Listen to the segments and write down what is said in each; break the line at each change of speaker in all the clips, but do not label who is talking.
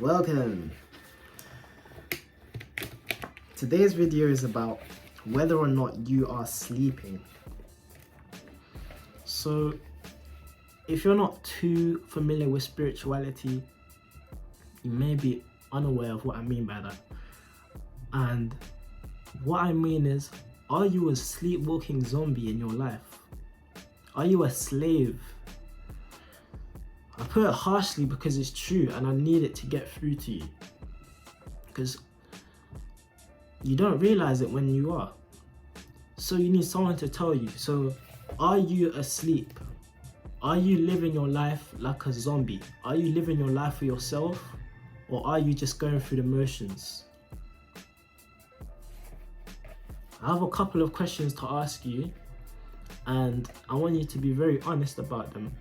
welcome. Today's video is about whether or not you are sleeping. So, if you're not too familiar with spirituality, you may be unaware of what I mean by that. And what I mean is, are you a sleepwalking zombie in your life? Are you a slave? I put it harshly because it's true and I need it to get through to you. Because you don't realize it when you are. So you need someone to tell you. So are you asleep? Are you living your life like a zombie? Are you living your life for yourself? Or are you just going through the motions? I have a couple of questions to ask you, and I want you to be very honest about them,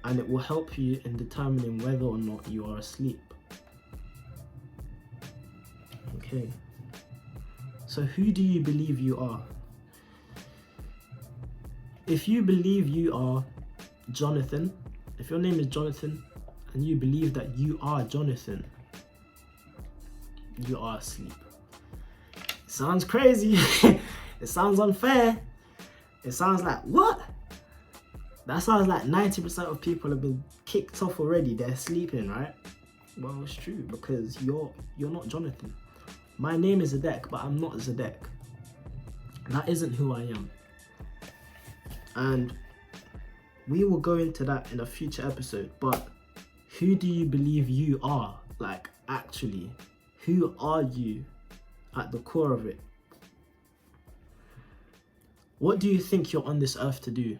and it will help you in determining whether or not you are asleep. Okay. So who do you believe you are? If you believe you are Jonathan, if your name is Jonathan, and you believe that you are Jonathan, you are asleep. It sounds crazy. It sounds unfair. It sounds like, what? That sounds like 90% of people have been kicked off already. They're sleeping, right? Well, it's true, because you're not Jonathan. My name is Zadek, but I'm not Zadek. That isn't who I am. And we will go into that in a future episode, but who do you believe you are? Like, actually, who are you at the core of it? What do you think you're on this earth to do?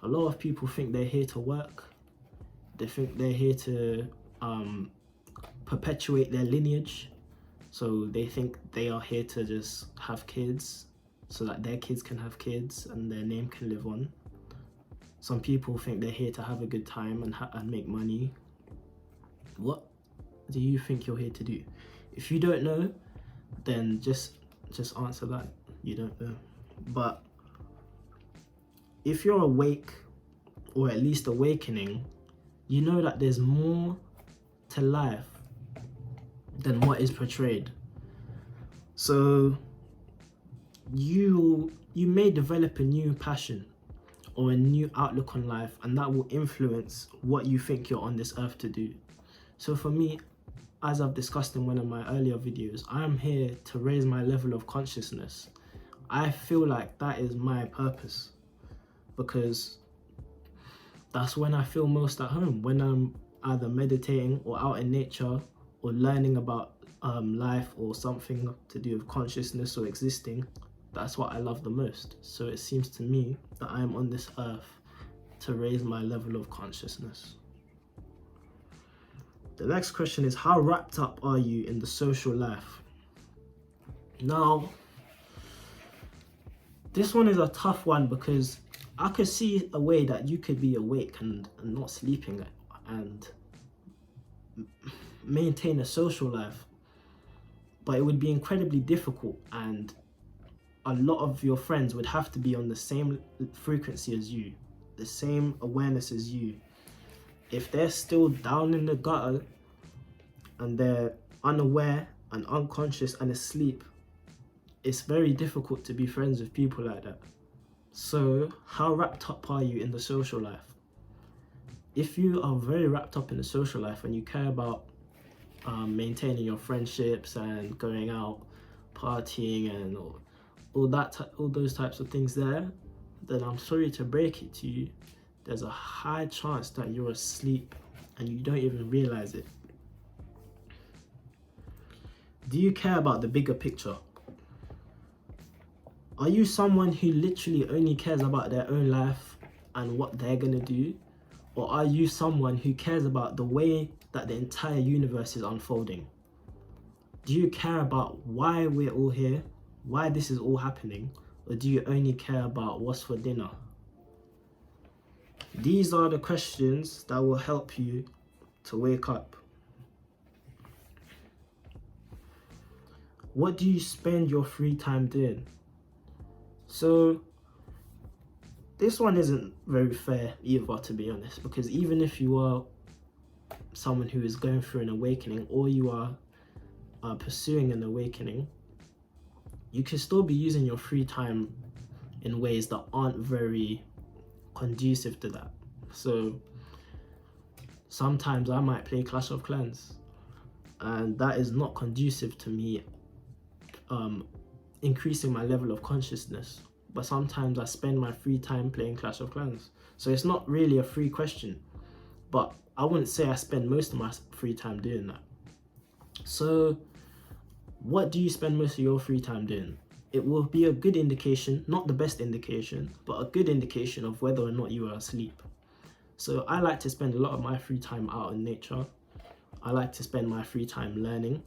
A lot of people think they're here to work. They think they're here to perpetuate their lineage. So they think they are here to just have kids so that their kids can have kids and their name can live on. Some people think they're here to have a good time and make money. What do you think you're here to do? If you don't know, then just answer that. You don't know. But if you're awake, or at least awakening, you know that there's more to life than what is portrayed. So you may develop a new passion or a new outlook on life, and that will influence what you think you're on this earth to do. So for me, as I've discussed in one of my earlier videos, I am here to raise my level of consciousness. I feel like that is my purpose, because that's when I feel most at home, when I'm either meditating or out in nature or learning about life or something to do with consciousness or existing. That's what I love the most. So it seems to me that I am on this earth to raise my level of consciousness. The next question is, how wrapped up are you in the social life? Now, this one is a tough one, because I could see a way that you could be awake and not sleeping and maintain a social life, but it would be incredibly difficult, and a lot of your friends would have to be on the same frequency as you, the same awareness as you. If they're still down in the gutter and they're unaware and unconscious and asleep, it's very difficult to be friends with people like that. So how wrapped up are you in the social life? If you are very wrapped up in the social life and you care about maintaining your friendships and going out partying and all those types of things there, then I'm sorry to break it to you, there's a high chance that you're asleep and you don't even realize it. Do you care about the bigger picture? Are you someone who literally only cares about their own life and what they're gonna do? Or are you someone who cares about the way that the entire universe is unfolding? Do you care about why we're all here, why this is all happening? Or do you only care about what's for dinner? These are the questions that will help you to wake up. What do you spend your free time doing? So this one isn't very fair either, to be honest, because even if you are someone who is going through an awakening, or you are pursuing an awakening, you can still be using your free time in ways that aren't very conducive to that. So sometimes I might play Clash of Clans, and that is not conducive to me increasing my level of consciousness. But sometimes I spend my free time playing Clash of Clans. So it's not really a free question, but I wouldn't say I spend most of my free time doing that. So what do you spend most of your free time doing? It will be a good indication, not the best indication, but a good indication of whether or not you are asleep. So I like to spend a lot of my free time out in nature. I like to spend my free time learning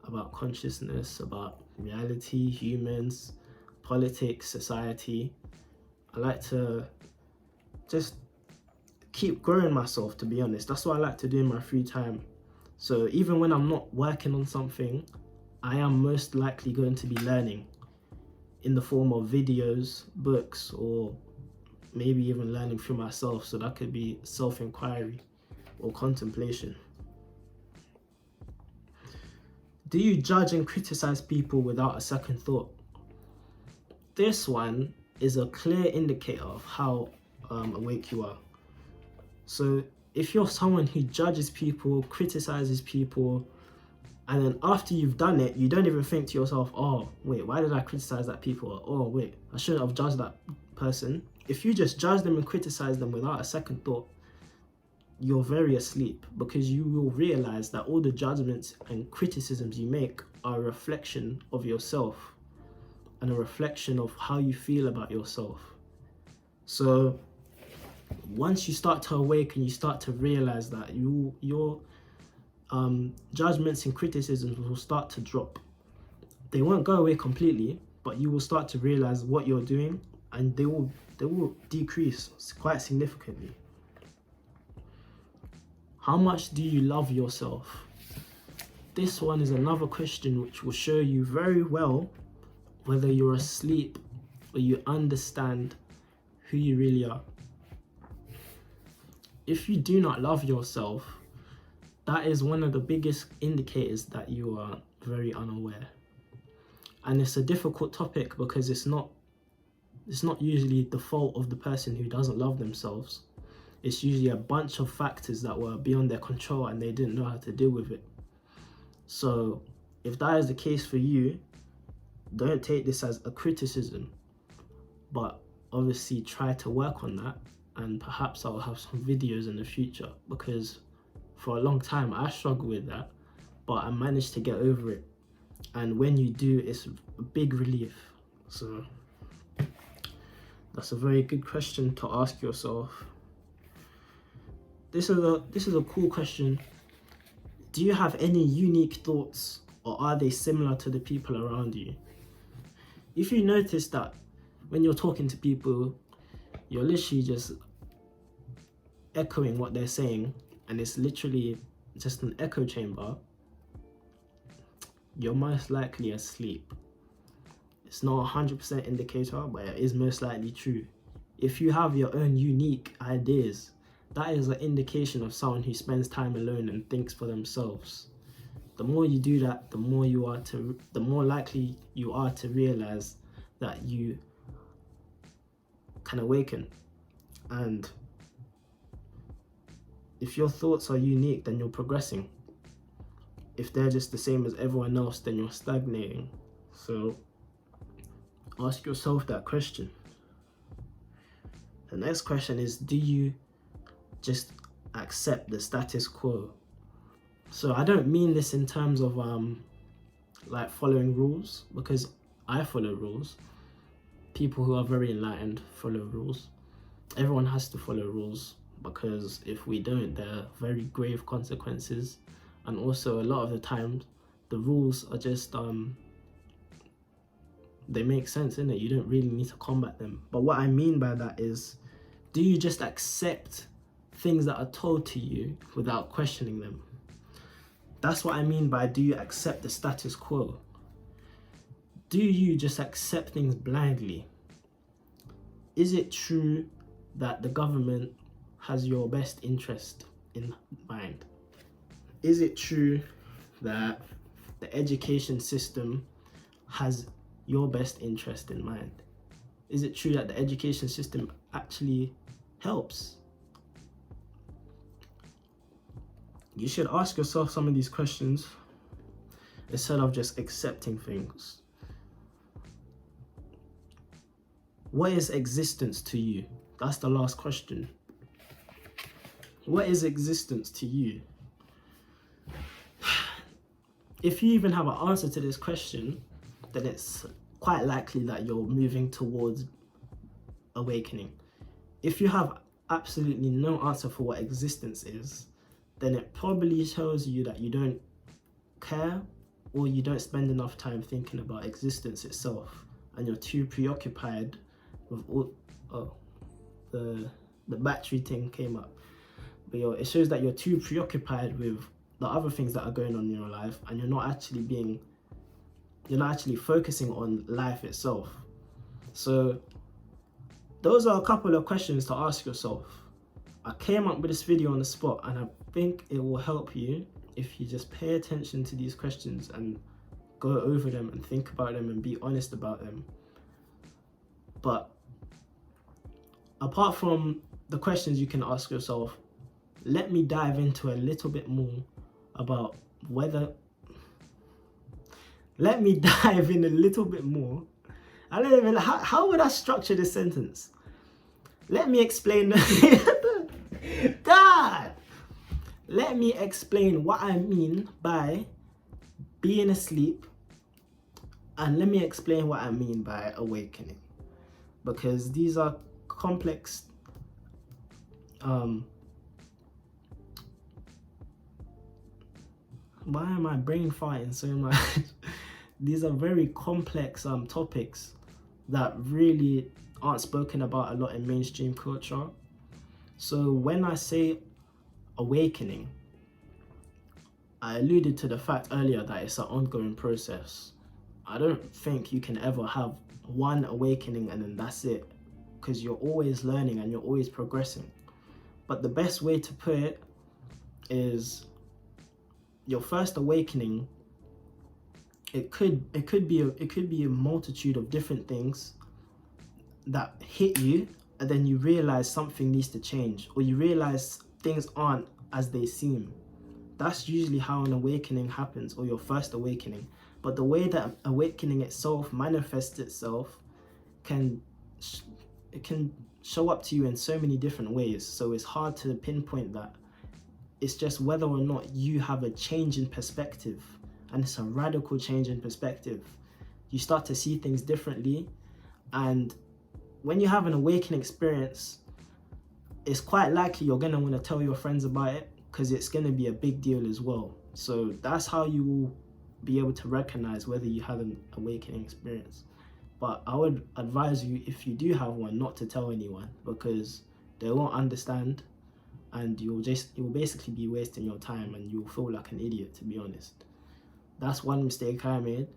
about consciousness, about reality, humans, politics, society. I like to just keep growing myself, to be honest. That's what I like to do in my free time. So even when I'm not working on something, I am most likely going to be learning in the form of videos, books, or maybe even learning through myself. So that could be self-inquiry or contemplation. Do you judge and criticize people without a second thought? This one is a clear indicator of how awake you are. So if you're someone who judges people, criticizes people, and then after you've done it, you don't even think to yourself, oh, wait, why did I criticize that people? Or, oh, wait, I shouldn't have judged that person. If you just judge them and criticize them without a second thought, you're very asleep, because you will realize that all the judgments and criticisms you make are a reflection of yourself and a reflection of how you feel about yourself. So once you start to awaken, you start to realize that your judgments and criticisms will start to drop. They won't go away completely, but you will start to realize what you're doing, and they will decrease quite significantly. How much do you love yourself? This one is another question which will show you very well whether you're asleep or you understand who you really are. If you do not love yourself, that is one of the biggest indicators that you are very unaware. And it's a difficult topic because it's not usually the fault of the person who doesn't love themselves. It's usually a bunch of factors that were beyond their control and they didn't know how to deal with it. So if that is the case for you, don't take this as a criticism, but obviously try to work on that, and perhaps I'll have some videos in the future, because for a long time I struggled with that, but I managed to get over it. And when you do, it's a big relief. So that's a very good question to ask yourself. This is a cool question. Do you have any unique thoughts, or are they similar to the people around you? If you notice that when you're talking to people, you're literally just echoing what they're saying, and it's literally just an echo chamber, you're most likely asleep. It's not a 100% indicator, but it is most likely true. If you have your own unique ideas, that is an indication of someone who spends time alone and thinks for themselves. The more you do that, the more likely you are to realize that you can awaken. And if your thoughts are unique, then you're progressing. If they're just the same as everyone else, then you're stagnating. So ask yourself that question. The next question is, do you just accept the status quo? So I don't mean this in terms of like following rules, because I follow rules. People who are very enlightened follow rules. Everyone has to follow rules, because if we don't, there are very grave consequences. And also a lot of the time the rules are just they make sense, innit? You don't really need to combat them. But what I mean by that is, do you just accept things that are told to you without questioning them? That's what I mean by, do you accept the status quo? Do you just accept things blindly? Is it true that the government has your best interest in mind? is it true that the education system has your best interest in mind? Is it true that the education system actually helps? You should ask yourself some of these questions instead of just accepting things. What is existence to you? That's the last question. What is existence to you? If you even have an answer to this question, then it's quite likely that you're moving towards awakening. If you have absolutely no answer for what existence is, then it probably shows you that you don't care, or you don't spend enough time thinking about existence itself, and you're too preoccupied with all the battery thing came up. But it shows that you're too preoccupied with the other things that are going on in your life, and you're not actually focusing on life itself. So those are a couple of questions to ask yourself. I came up with this video on the spot, and I think it will help you if you just pay attention to these questions and go over them and think about them and be honest about them. But apart from the questions you can ask yourself, let me dive into a little bit more about let me dive in a little bit more. I don't even, how would I structure this sentence? Let me explain. Dad! Let me explain what I mean by being asleep, and let me explain what I mean by awakening, because these are complex why am I brain farting so much? These are very complex topics that really aren't spoken about a lot in mainstream culture. So when I say awakening, I alluded to the fact earlier that it's an ongoing process. I don't think you can ever have one awakening and then that's it, because you're always learning and you're always progressing. But the best way to put it is, your first awakening, it could be a multitude of different things that hit you, and then you realize something needs to change, or you realize things aren't as they seem. That's usually how an awakening happens, or your first awakening. But the way that awakening itself manifests itself can show up to you in so many different ways. So it's hard to pinpoint that. It's just whether or not you have a change in perspective, and it's a radical change in perspective. You start to see things differently, and when you have an awakening experience, it's quite likely you're going to want to tell your friends about it, because it's going to be a big deal as well. So that's how you will be able to recognize whether you had an awakening experience. But I would advise you, if you do have one, not to tell anyone, because they won't understand, and you'll basically be wasting your time, and you'll feel like an idiot, to be honest. That's one mistake I made.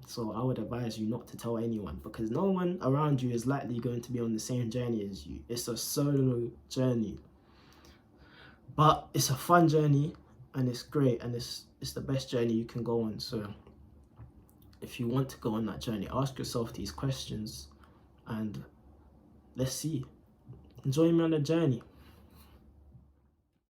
So I would advise you not to tell anyone, because no one around you is likely going to be on the same journey as you. It's a solo journey, but it's a fun journey, and it's great, and it's the best journey you can go on. So if you want to go on that journey, ask yourself these questions, and let's see. Join me on the journey.